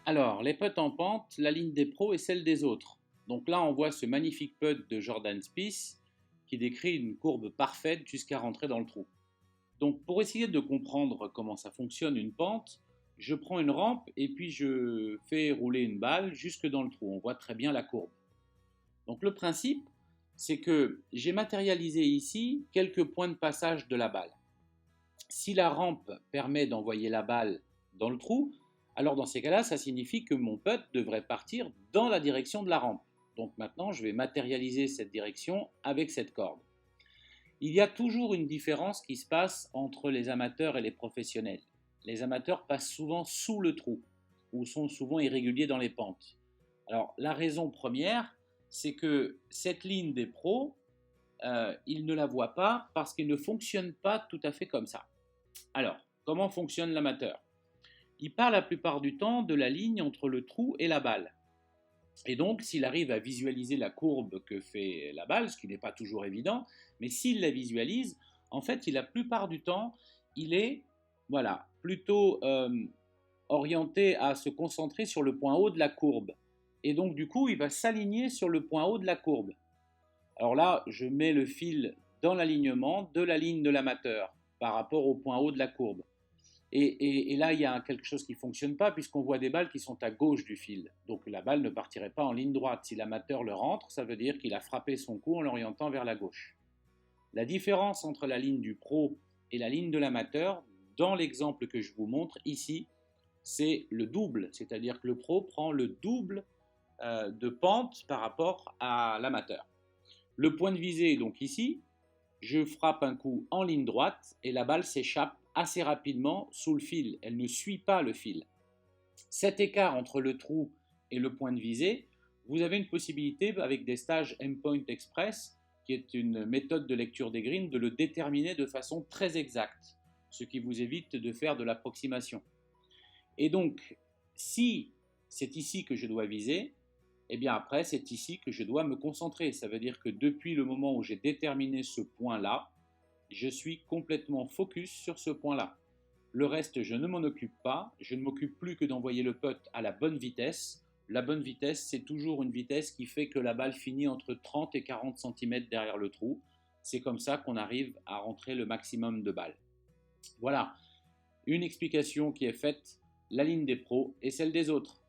Alors, les putts en pente, la ligne des pros est celle des autres. Donc là, on voit ce magnifique putt de Jordan Spieth qui décrit une courbe parfaite jusqu'à rentrer dans le trou. Donc pour essayer de comprendre comment ça fonctionne une pente, je prends une rampe et puis je fais rouler une balle jusque dans le trou. On voit très bien la courbe. Donc le principe, c'est que j'ai matérialisé ici quelques points de passage de la balle. Si la rampe permet d'envoyer la balle dans le trou, alors dans ces cas-là, ça signifie que mon putt devrait partir dans la direction de la rampe. Donc maintenant, je vais matérialiser cette direction avec cette corde. Il y a toujours une différence qui se passe entre les amateurs et les professionnels. Les amateurs passent souvent sous le trou ou sont souvent irréguliers dans les pentes. Alors la raison première, c'est que cette ligne des pros, ils ne la voient pas parce qu'elle ne fonctionne pas tout à fait comme ça. Alors, comment fonctionne l'amateur? Il part la plupart du temps de la ligne entre le trou et la balle. Et donc, s'il arrive à visualiser la courbe que fait la balle, ce qui n'est pas toujours évident, mais s'il la visualise, en fait, la plupart du temps, il est voilà, plutôt orienté à se concentrer sur le point haut de la courbe. Et donc, du coup, il va s'aligner sur le point haut de la courbe. Alors là, je mets le fil dans l'alignement de la ligne de l'amateur par rapport au point haut de la courbe. Et là, il y a quelque chose qui ne fonctionne pas puisqu'on voit des balles qui sont à gauche du fil. Donc la balle ne partirait pas en ligne droite. Si l'amateur le rentre, ça veut dire qu'il a frappé son coup en l'orientant vers la gauche. La différence entre la ligne du pro et la ligne de l'amateur, dans l'exemple que je vous montre ici, c'est le double. C'est-à-dire que le pro prend le double de pente par rapport à l'amateur. Le point de visée est donc ici. Je frappe un coup en ligne droite et la balle s'échappe assez rapidement sous le fil. Elle ne suit pas le fil. Cet écart entre le trou et le point de visée, vous avez une possibilité avec des stages M-Point Express, qui est une méthode de lecture des greens, de le déterminer de façon très exacte, ce qui vous évite de faire de l'approximation. Et donc, si c'est ici que je dois viser, et bien après, c'est ici que je dois me concentrer. Ça veut dire que depuis le moment où j'ai déterminé ce point-là, je suis complètement focus sur ce point-là. Le reste, je ne m'en occupe pas. Je ne m'occupe plus que d'envoyer le putt à la bonne vitesse. La bonne vitesse, c'est toujours une vitesse qui fait que la balle finit entre 30 et 40 cm derrière le trou. C'est comme ça qu'on arrive à rentrer le maximum de balles. Voilà, une explication qui est faite, la ligne des pros et celle des autres.